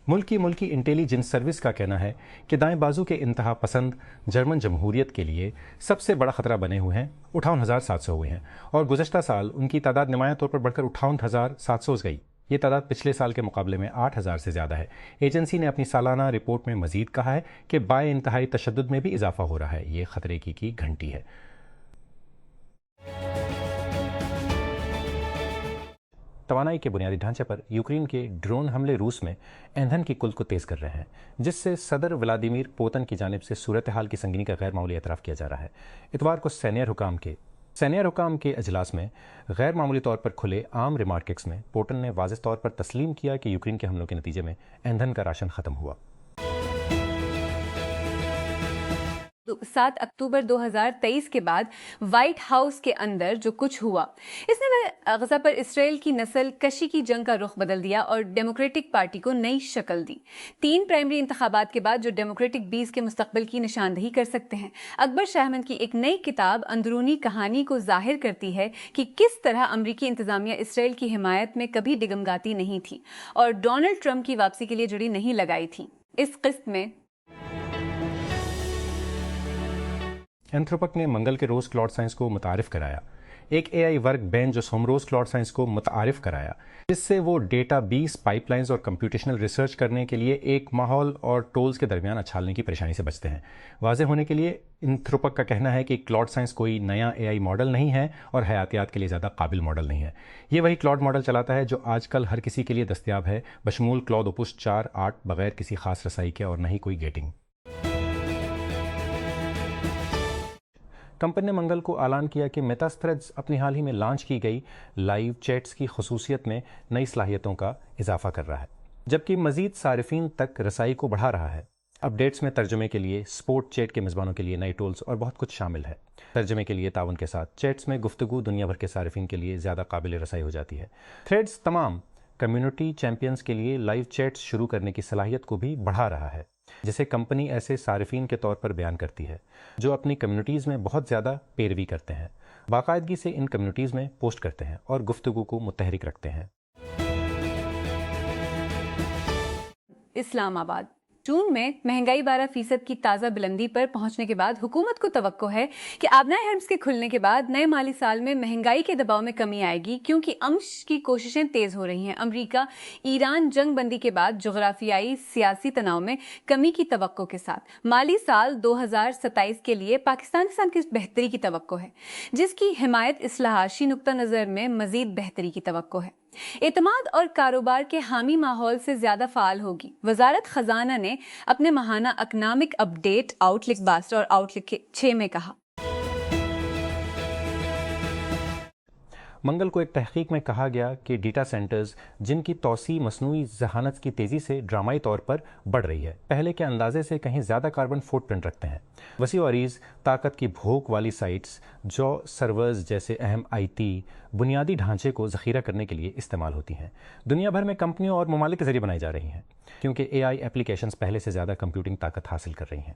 ملکی intelligence service کا کہنا ہے کہ دائیں بازو کے انتہا پسند جرمن جمہوریت کے لیے سب سے بڑا خطرہ بنے ہوئے ہیں 58,700 ہوئے ہیں، اور گزشتہ سال ان کی تعداد نمایاں طور پر بڑھ کر 58,700 گئی۔ یہ تعداد پچھلے سال کے مقابلے میں 8,000 سے زیادہ ہے۔ ایجنسی نے اپنی سالانہ رپورٹ میں مزید کہا ہے کہ بائیں انتہائی تشدد میں بھی اضافہ ہو رہا ہے۔ یہ خطرے کی گھنٹی ہے۔ توانائی کے بنیادی ڈھانچے پر یوکرین کے ڈرون حملے روس میں ایندھن کی قلت کو تیز کر رہے ہیں، جس سے صدر ولادیمیر پوتن کی جانب سے صورتحال کی سنگینی کا غیر معمولی اعتراف کیا جا رہا ہے۔ اتوار کو سینئر حکام کے اجلاس میں غیر معمولی طور پر کھلے عام ریمارکس میں پوٹن نے واضح طور پر تسلیم کیا کہ یوکرین کے حملوں کے نتیجے میں ایندھن کا راشن ختم ہوا۔ 7 اکتوبر 2023 کے بعد وائٹ ہاؤس کے اندر جو کچھ ہوا، اس نے غزہ پر اسرائیل کی نسل کشی کی جنگ کا رخ بدل دیا اور ڈیموکریٹک پارٹی کو نئی شکل دی۔ 3 پرائمری انتخابات کے بعد جو ڈیموکریٹک بیس کے مستقبل کی نشاندہی کر سکتے ہیں۔ اکبر شاہ احمد کی ایک نئی کتاب اندرونی کہانی کو ظاہر کرتی ہے کہ کس طرح امریکی انتظامیہ اسرائیل کی حمایت میں کبھی ڈگمگاتی نہیں تھی اور ڈونلڈ ٹرمپ کی واپسی کے لیے جڑی نہیں لگائی تھی۔ اس قسط میں اینتھروپک نے منگل کے روز کلاؤڈ سائنس کو متعارف کرایا، ایک اے آئی ورک بینچ جو سومروز کلاؤڈ سائنس کو متعارف کرایا، جس سے وہ ڈیٹا بیس پائپ لائنز اور کمپیوٹیشنل ریسرچ کرنے کے لیے ایک ماحول اور ٹولز کے درمیان اچھالنے کی پریشانی سے بچتے ہیں۔ واضح ہونے کے لیے اینتھروپک کا کہنا ہے کہ کلاؤڈ سائنس کوئی نیا اے آئی ماڈل نہیں ہے اور حیاتیات کے لیے زیادہ قابل ماڈل نہیں ہے۔ یہ وہی کلاؤڈ ماڈل چلاتا ہے جو آج کل ہر کسی کے لیے دستیاب ہے، بشمول کلاؤڈ اوپس 4.8، بغیر کسی خاص رسائی کے اور نہ ہی کوئی گیٹنگ۔ کمپنی نے منگل کو اعلان کیا کہ میٹا تھریڈز اپنی حال ہی میں لانچ کی گئی لائیو چیٹس کی خصوصیت میں نئی صلاحیتوں کا اضافہ کر رہا ہے، جبکہ مزید صارفین تک رسائی کو بڑھا رہا ہے۔ اپڈیٹس میں ترجمے کے لیے سپورٹ چیٹ کے میزبانوں کے لیے نئی ٹولز اور بہت کچھ شامل ہے۔ ترجمے کے لیے تعاون کے ساتھ چیٹس میں گفتگو دنیا بھر کے صارفین کے لیے زیادہ قابل رسائی ہو جاتی ہے۔ تھریڈز تمام کمیونٹی چیمپئنز کے لیے لائیو چیٹس شروع کرنے کی صلاحیت کو بھی بڑھا رہا ہے، جسے کمپنی ایسے صارفین کے طور پر بیان کرتی ہے جو اپنی کمیونٹیز میں بہت زیادہ پیروی کرتے ہیں، باقاعدگی سے ان کمیونٹیز میں پوسٹ کرتے ہیں اور گفتگو کو متحرک رکھتے ہیں۔ اسلام آباد جون میں مہنگائی 12% کی تازہ بلندی پر پہنچنے کے بعد حکومت کو توقع ہے کہ آبنائے حرمز کے کھلنے کے بعد نئے مالی سال میں مہنگائی کے دباؤ میں کمی آئے گی، کیونکہ امش کی کوششیں تیز ہو رہی ہیں۔ امریکہ ایران جنگ بندی کے بعد جغرافیائی سیاسی تناؤ میں کمی کی توقع کے ساتھ مالی سال 2027 کے لیے پاکستان کی بہتری کی توقع ہے، جس کی حمایت اصلاحاتی نقطہ نظر میں مزید بہتری کی توقع ہے۔ اعتماد اور کاروبار کے حامی ماحول سے زیادہ فعال ہوگی۔ وزارت خزانہ نے اپنے ماہانہ اکنامک اپ ڈیٹ آؤٹ لک 62 اور آؤٹ لک 6 میں کہا۔ منگل کو ایک تحقیق میں کہا گیا کہ ڈیٹا سینٹرز جن کی توسیع مصنوعی ذہانت کی تیزی سے ڈرامائی طور پر بڑھ رہی ہے، پہلے کے اندازے سے کہیں زیادہ کاربن فٹ پرنٹ رکھتے ہیں۔ وسیع و عریض طاقت کی بھوک والی سائٹس جو سرورز جیسے اہم آئی ٹی بنیادی ڈھانچے کو ذخیرہ کرنے کے لیے استعمال ہوتی ہیں، دنیا بھر میں کمپنیوں اور ممالک کے ذریعے بنائی جا رہی ہیں، کیونکہ اے آئی ایپلیکیشنز پہلے سے زیادہ کمپیوٹنگ طاقت حاصل کر رہی ہیں۔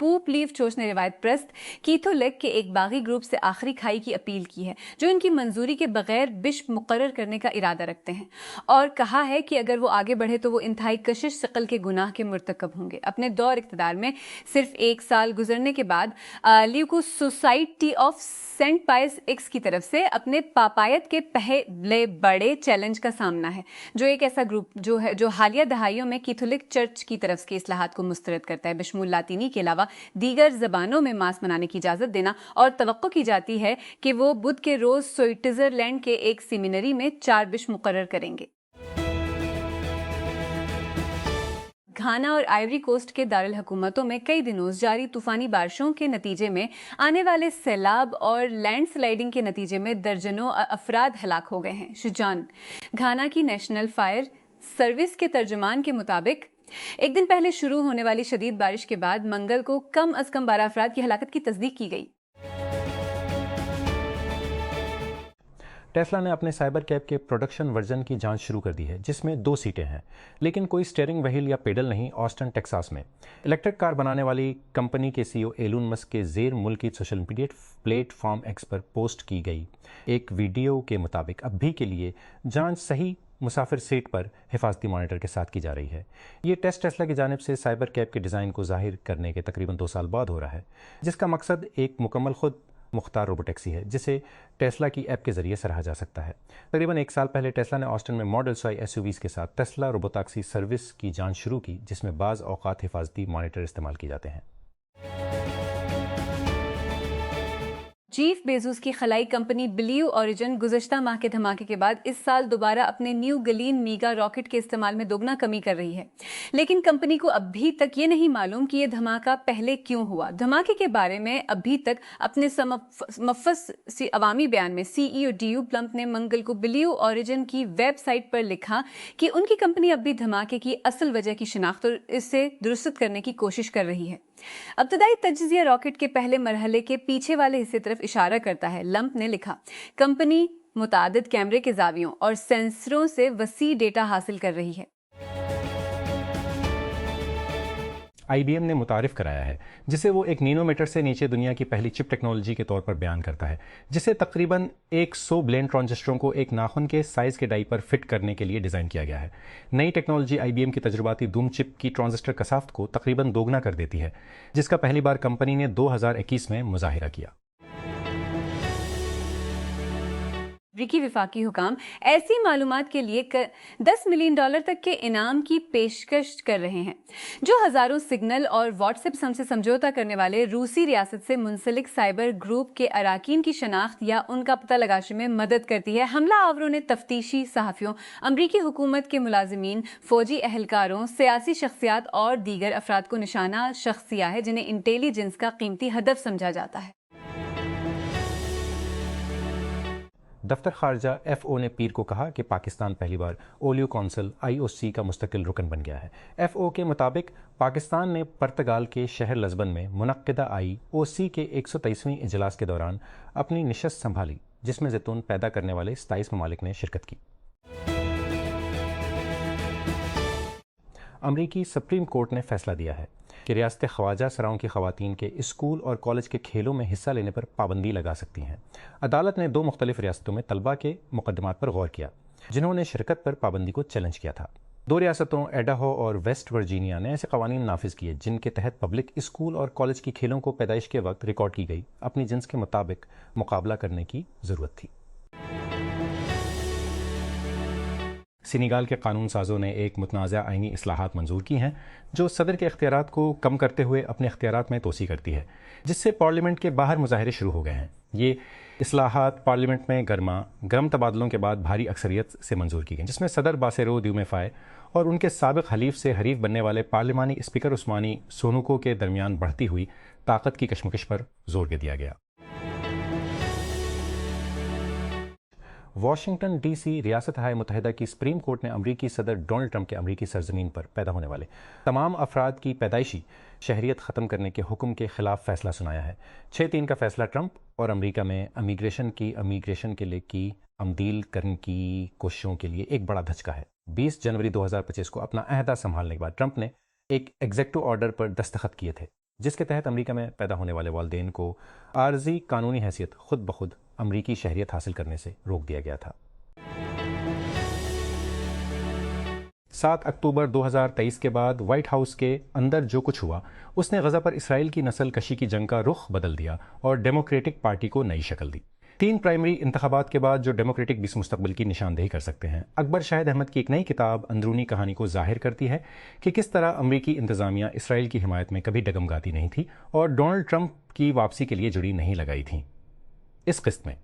پوپ لیو چوچ نے روایت پرست کیتھولک کے ایک باغی گروپ سے آخری کھائی کی اپیل کی ہے، جو ان کی منظوری کے بغیر بشپ مقرر کرنے کا ارادہ رکھتے ہیں، اور کہا ہے کہ اگر وہ آگے بڑھے تو وہ انتہائی کشش ثقل کے گناہ کے مرتکب ہوں گے۔ اپنے دور اقتدار میں صرف 1 سال گزرنے کے بعد لیو کو society of saint Pius X کی طرف سے اپنے پاپایت کے پہلے بڑے چیلنج کا سامنا ہے، جو ایک ایسا گروپ جو حالیہ دہائیوں میں کیتھولک چرچ کی طرف کے اصلاحات کو مسترد کرتا ہے، بشمول لاطینی کے علاوہ دیگر زبانوں میں ماس منانے کی اجازت دینا، اور توقع کی جاتی ہے کہ وہ بدھ کے روز سوئٹزرلینڈ کے ایک سیمینری میں 4 بشپ مقرر کریں گے۔ گھانا اور آئیوری کوسٹ کے دارالحکومتوں میں کئی دنوں جاری طوفانی بارشوں کے نتیجے میں آنے والے سیلاب اور لینڈ سلائیڈنگ کے نتیجے میں درجنوں افراد ہلاک ہو گئے ہیں۔ شجان گھانا کی نیشنل فائر سروس کے ترجمان کے مطابق ایک دن پہلے شروع ہونے والی شدید بارش کے بعد منگل کو کم از کم 12 افراد کی ہلاکت کی تصدیق کی گئی۔ ٹیسلا نے اپنے سائبر کیب کے پروڈکشن ورژن کی جانچ شروع کر دی ہے، جس میں 2 سیٹیں ہیں، لیکن کوئی سٹیئرنگ وہیل یا پیڈل نہیں۔ آسٹن ٹیکساس میں الیکٹرک کار بنانے والی کمپنی کے سی او ایلون مسک کے زیر ملکی social media platform X پر پوسٹ کی گئی ایک ویڈیو کے مطابق اب بھی کے لیے جانچ صحیح مسافر سیٹ پر حفاظتی مانیٹر کے ساتھ کی جا رہی ہے۔ یہ ٹیسٹ ٹیسلا کی جانب سے سائبر کیب کے ڈیزائن کو ظاہر کرنے کے تقریباً 2 سال بعد ہو رہا ہے، جس کا مقصد ایک مکمل خود مختار روبو ٹیکسی ہے جسے ٹیسلا کی ایپ کے ذریعے سراہا جا سکتا ہے۔ تقریباً 1 سال پہلے ٹیسلا نے آسٹن میں ماڈل سوائی SUVs کے ساتھ ٹیسلا روبو ٹیکسی سروس کی جانچ شروع کی، جس میں بعض اوقات حفاظتی مانیٹر استعمال کیے جاتے ہیں۔ جیف بیزوس کی خلائی کمپنی بلیو اوریجن گزشتہ ماہ کے دھماکے کے بعد اس سال دوبارہ اپنے نیو گلین میگا راکٹ کے استعمال میں دوگنا کمی کر رہی ہے، لیکن کمپنی کو ابھی تک یہ نہیں معلوم کہ یہ دھماکہ پہلے کیوں ہوا۔ دھماکے کے بارے میں ابھی تک اپنے مفصل عوامی بیان میں CEO ڈیو پلمپ نے منگل کو بلیو اوریجن کی ویب سائٹ پر لکھا کہ ان کی کمپنی اب بھی دھماکے کی اصل وجہ کی شناخت اور اسے درست کرنے کی کوشش کر رہی ہے۔ ابتدائی تجزیہ راکٹ کے پہلے مرحلے کے پیچھے والے حصے طرف اشارہ کرتا ہے۔ لمپ نے لکھا، کمپنی متعدد کیمرے کے زاویوں اور سینسروں سے وسیع ڈیٹا حاصل کر رہی ہے۔ IBM نے متعارف کرایا ہے، جسے وہ 1 نینومیٹر سے نیچے دنیا کی پہلی چپ ٹیکنالوجی کے طور پر بیان کرتا ہے، جسے تقریباً 100 بلین ٹرانزسٹروں کو ایک ناخن کے سائز کے ڈائی پر فٹ کرنے کے لیے ڈیزائن کیا گیا ہے۔ نئی ٹیکنالوجی IBM کی تجرباتی دوم چپ کی ٹرانزسٹر کثافت کو تقریباً دوگنا کر دیتی ہے، جس کا پہلی بار کمپنی نے 2021 میں مظاہرہ کیا۔ امریکی وفاقی حکام ایسی معلومات کے لیے $10 ملین تک کے انعام کی پیشکش کر رہے ہیں جو ہزاروں سگنل اور واٹس ایپ سے سمجھوتہ کرنے والے روسی ریاست سے منسلک سائبر گروپ کے اراکین کی شناخت یا ان کا پتہ لگانے میں مدد کرتی ہے۔ حملہ آوروں نے تفتیشی صحافیوں، امریکی حکومت کے ملازمین، فوجی اہلکاروں، سیاسی شخصیات اور دیگر افراد کو نشانہ شخص کیا ہے جنہیں انٹیلی جنس کا قیمتی ہدف سمجھا جاتا ہے۔ دفتر خارجہ FO نے پیر کو کہا کہ پاکستان پہلی بار اولیو کونسل IOC کا مستقل رکن بن گیا ہے۔ FO کے مطابق پاکستان نے پرتگال کے شہر لزبن میں منعقدہ IOC کے 123ویں اجلاس کے دوران اپنی نشست سنبھالی، جس میں زیتون پیدا کرنے والے 27 ممالک نے شرکت کی۔ امریکی سپریم کورٹ نے فیصلہ دیا ہے کہ ریاست خواجہ سراؤں کی خواتین کے اسکول اور کالج کے کھیلوں میں حصہ لینے پر پابندی لگا سکتی ہیں۔ عدالت نے 2 مختلف ریاستوں میں طلبہ کے مقدمات پر غور کیا جنہوں نے شرکت پر پابندی کو چیلنج کیا تھا۔ 2 ریاستوں ایڈاہو اور ویسٹ ورجینیا نے ایسے قوانین نافذ کیے جن کے تحت پبلک اسکول اور کالج کی کھیلوں کو پیدائش کے وقت ریکارڈ کی گئی اپنی جنس کے مطابق مقابلہ کرنے کی ضرورت تھی۔ سینیگال کے قانون سازوں نے ایک متنازع آئینی اصلاحات منظور کی ہیں جو صدر کے اختیارات کو کم کرتے ہوئے اپنے اختیارات میں توسیع کرتی ہے، جس سے پارلیمنٹ کے باہر مظاہرے شروع ہو گئے ہیں۔ یہ اصلاحات پارلیمنٹ میں گرم تبادلوں کے بعد بھاری اکثریت سے منظور کی گئیں، جس میں صدر باسیرو دیومیفائے اور ان کے سابق حلیف سے حریف بننے والے پارلیمانی اسپیکر عثمانی سونوکو کے درمیان بڑھتی ہوئی طاقت کی کشمکش پر زور دیا گیا۔ واشنگٹن DC ریاست متحدہ کی سپریم کورٹ نے امریکی صدر ڈونلڈ ٹرمپ کے امریکی سرزمین پر پیدا ہونے والے تمام افراد کی پیدائشی شہریت ختم کرنے کے حکم کے خلاف فیصلہ سنایا ہے۔ 6-3 کا فیصلہ ٹرمپ اور امریکہ میں امیگریشن کے لیے کی تبدیل کرنے کی کوششوں کے لیے ایک بڑا دھچکا ہے۔ 20 جنوری 2025 کو اپنا عہدہ سنبھالنے کے بعد ٹرمپ نے ایک ایگزیکٹو آرڈر پر دستخط کیے تھے، جس کے تحت امریکہ میں پیدا ہونے والے والدین کو عارضی قانونی حیثیت خود بخود امریکی شہریت حاصل کرنے سے روک دیا گیا تھا۔ 7 اکتوبر 2023 کے بعد وائٹ ہاؤس کے اندر جو کچھ ہوا اس نے غزہ پر اسرائیل کی نسل کشی کی جنگ کا رخ بدل دیا اور ڈیموکریٹک پارٹی کو نئی شکل دی۔ 3 پرائمری انتخابات کے بعد جو ڈیموکریٹک بھی مستقبل کی نشاندہی کر سکتے ہیں۔ اکبر شاہد احمد کی ایک نئی کتاب اندرونی کہانی کو ظاہر کرتی ہے کہ کس طرح امریکی انتظامیہ اسرائیل کی حمایت میں کبھی ڈگمگاتی نہیں تھی اور ڈونلڈ ٹرمپ کی واپسی کے لیے جڑی نہیں لگائی تھیں۔ اس قسط میں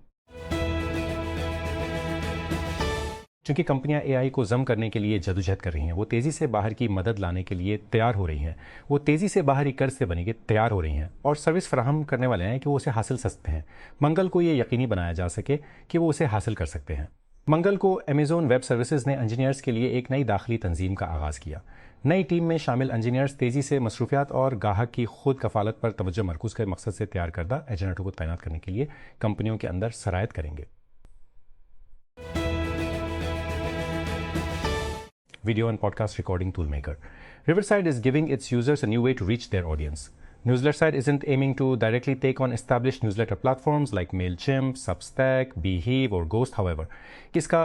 چونکہ کمپنیاں AI کو ضم کرنے کے لیے جدوجہد کر رہی ہیں، وہ تیزی سے باہر کی مدد لانے کے لیے تیار ہو رہی ہیں، وہ تیزی سے باہری قرض سے بنے کے تیار ہو رہی ہیں اور سروس فراہم کرنے والے ہیں کہ وہ اسے حاصل سکتے ہیں۔ منگل کو یہ یقینی بنایا جا سکے کہ وہ اسے حاصل کر سکتے ہیں۔ منگل کو امیزون ویب سروسز نے انجینئرز کے لیے ایک نئی داخلی تنظیم کا آغاز کیا۔ نئی ٹیم میں شامل انجینئرز تیزی سے مصروفیات اور گاہک کی خود کفالت پر توجہ مرکوز کے مقصد سے تیار کردہ ایجنٹوں کو تعینات کرنے کے لیے کمپنیوں کے اندر سرایت کریں گے۔ Video and podcast recording tool maker. Riverside is giving its users a new way to reach their audience. Newsletterside isn't aiming to directly take on established newsletter platforms like MailChimp, Substack, Beehive or Ghost, however. اس کا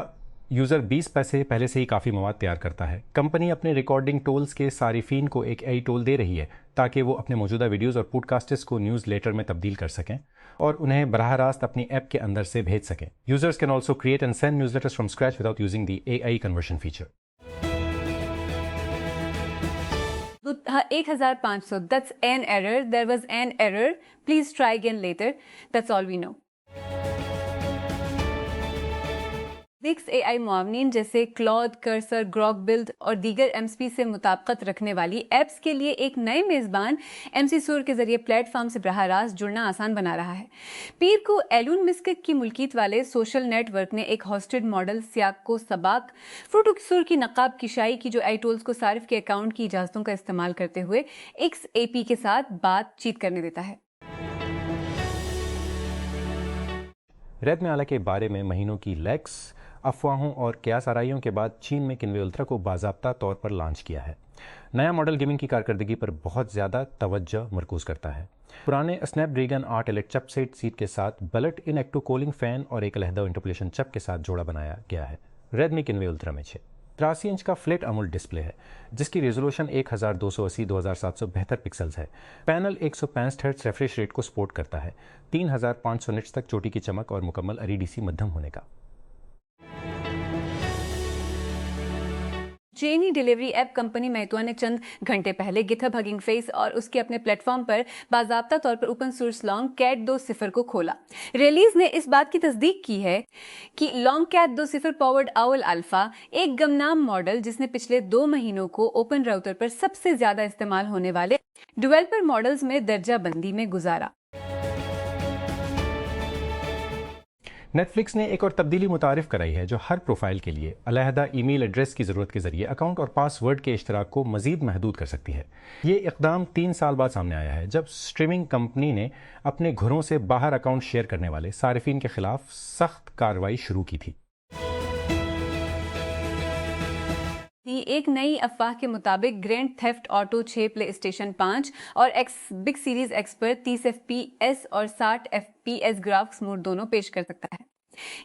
user 20 پیسے پہلے سے ہی کافی مواد تیار کرتا ہے۔ Company اپنے recording tools کے صارفین کو ایک AI ٹول دے رہی ہے تاکہ وہ اپنے موجودہ ویڈیوز اور پوڈ کاسٹس کو نیوز لیٹر میں تبدیل کر سکیں اور انہیں براہ راست اپنی ایپ کے اندر سے بھیج سکیں۔ Users can also create and send news letters from scratch without using the AI conversion feature. 1500 that's an error, there was an error, please try again later, that's all we know۔ AI معاونین جیسے cloud, cursor, گراک blood اور دیگر MCP سے مطابقت رکھنے والی apps کے لیے ایک نئے میزبان MC سور کے ذریعے پلیٹ فارم سے براہ راست جڑنا آسان بنا رہا ہے۔ پیر کو ایلون مسک کی ملکیت والے سوشل نیٹ ورک نے ایک ہوسٹڈ ماڈل سیاق کو سباق فروٹو سور کی نقاب کشائی کی جو AI ٹولز کو صارف کے اکاؤنٹ کی اجازتوں کا استعمال کرتے ہوئے XAP کے ساتھ بات چیت کرنے دیتا ہے۔ ریڈمی اعلیٰ کے بارے میں مہینوں کی لیکس، افواہوں اور قیاس آرائیوں کے بعد چین میں کنوے الٹرا کو باضابطہ طور پر لانچ کیا ہے۔ نیا ماڈل گیمنگ کی کارکردگی پر بہت زیادہ توجہ مرکوز کرتا ہے۔ پرانے اسنیپ ڈریگن 8 ایلیٹ چپ سیٹ کے ساتھ built in active cooling fan اور ایک علیحدہ انٹرپولیشن چپ کے ساتھ جوڑا بنایا گیا ہے۔ ریڈمی کنوے الٹرا میں 83 انچ کا فلیٹ امول ڈسپلے ہے جس کی ریزولوشن 1280x2772 پکسلز ہے۔ پینل 165 ہرٹز ریفریش ریٹ کو سپورٹ کرتا ہے، 3500 نٹس تک چوٹی کی چمک اور مکمل EDC مدھم ہونے کا۔ چینی ڈیلیوری ایپ کمپنی میتوا نے چند گھنٹے پہلے گٹ ہب ہگنگ فیس اور اس کے اپنے پلیٹ فارم پر باضابطہ طور پر اوپن سورس لانگ کیٹ 2.0 کو کھولا۔ ریلیز نے اس بات کی تصدیق کی ہے کہ Long Cat 2.0 powered Owl Alpha ایک گمنام ماڈل جس نے پچھلے 2 مہینوں کو اوپن راؤٹر پر سب سے زیادہ استعمال ہونے والے ڈیولپر ماڈلز میں درجہ بندی میں گزارا۔ نیٹ فلکس نے ایک اور تبدیلی متعارف کرائی ہے جو ہر پروفائل کے لیے علیحدہ ای میل ایڈریس کی ضرورت کے ذریعے اکاؤنٹ اور پاس ورڈ کے اشتراک کو مزید محدود کر سکتی ہے۔ یہ اقدام 3 سال بعد سامنے آیا ہے جب اسٹریمنگ کمپنی نے اپنے گھروں سے باہر اکاؤنٹ شیئر کرنے والے صارفین کے خلاف سخت کارروائی شروع کی تھی۔ ایک نئی افواہ کے مطابق گرینڈ تھیفٹ آٹو 6 پلے اسٹیشن 5 اور بگ سیریز ایکس پر 30 FPS اور 60 FPS گرافکس موڈ دونوں پیش کر سکتا ہے۔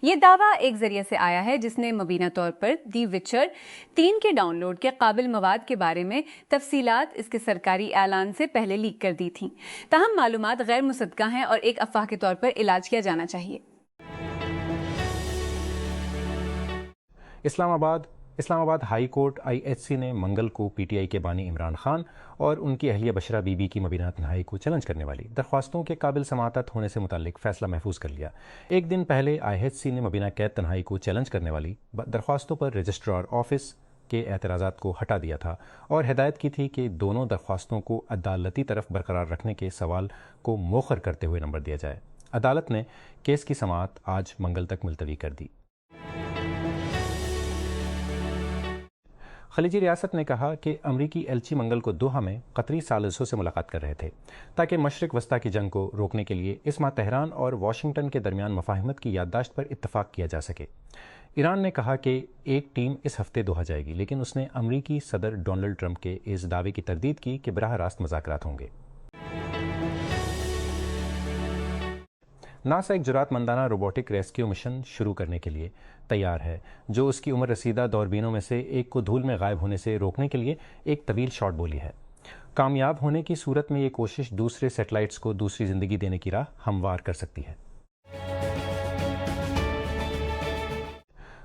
یہ دعویٰ ایک ذریعے سے آیا ہے جس نے مبینہ طور پر دی وچر 3 کے ڈاؤن لوڈ کے قابل مواد کے بارے میں تفصیلات اس کے سرکاری اعلان سے پہلے لیک کر دی تھیں، تاہم معلومات غیر مصدقہ ہیں اور ایک افواہ کے طور پر علاج کیا جانا چاہیے۔ اسلام آباد ہائی کورٹ IHC نے منگل کو PTI کے بانی عمران خان اور ان کی اہلیہ بشرا بی بی کی مبینہ تنہائی کو چیلنج کرنے والی درخواستوں کے قابل سماعت ہونے سے متعلق فیصلہ محفوظ کر لیا۔ ایک دن پہلے IHC نے مبینہ قید تنہائی کو چیلنج کرنے والی درخواستوں پر رجسٹرار آفس کے اعتراضات کو ہٹا دیا تھا اور ہدایت کی تھی کہ دونوں درخواستوں کو عدالتی طرف برقرار رکھنے کے سوال کو موخر کرتے ہوئے نمبر دیا جائے۔ عدالت نے کیس کی سماعت آج منگل تک ملتوی کر دی۔ خلیجی ریاست نے کہا کہ امریکی ایلچی منگل کو دوحہ میں قطری ثالثوں سے ملاقات کر رہے تھے تاکہ مشرق وسطیٰ کی جنگ کو روکنے کے لیے اس ماہ تہران اور واشنگٹن کے درمیان مفاہمت کی یادداشت پر اتفاق کیا جا سکے۔ ایران نے کہا کہ ایک ٹیم اس ہفتے دوحہ جائے گی، لیکن اس نے امریکی صدر ڈونلڈ ٹرمپ کے اس دعوے کی تردید کی کہ براہ راست مذاکرات ہوں گے۔ ناسا ایک جرات مندانہ روبوٹک ریسکیو مشن شروع کرنے کے لیے تیار ہے جو اس کی عمر رسیدہ دوربینوں میں سے ایک کو دھول میں غائب ہونے سے روکنے کے لیے ایک طویل شاٹ بولی ہے۔ کامیاب ہونے کی صورت میں یہ کوشش دوسرے سیٹلائٹس کو دوسری زندگی دینے کی راہ ہموار کر سکتی ہے۔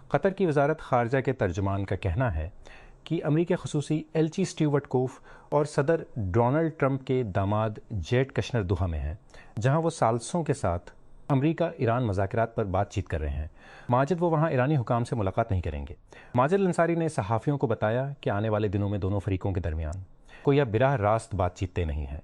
قطر کی وزارت خارجہ کے ترجمان کا کہنا ہے کہ امریکی خصوصی ایلچی اسٹیورٹ کوف اور صدر ڈونلڈ ٹرمپ کے داماد جیڈ کشنر دوحہ میں ہیں جہاں وہ ثالثوں کے ساتھ امریکہ ایران مذاکرات پر بات چیت کر رہے ہیں۔ ماجد وہ وہاں ایرانی حکام سے ملاقات نہیں کریں گے۔ ماجد الانصاری نے صحافیوں کو بتایا کہ آنے والے دنوں میں دونوں فریقوں کے درمیان کوئی اب براہ راست بات چیت طے نہیں ہے۔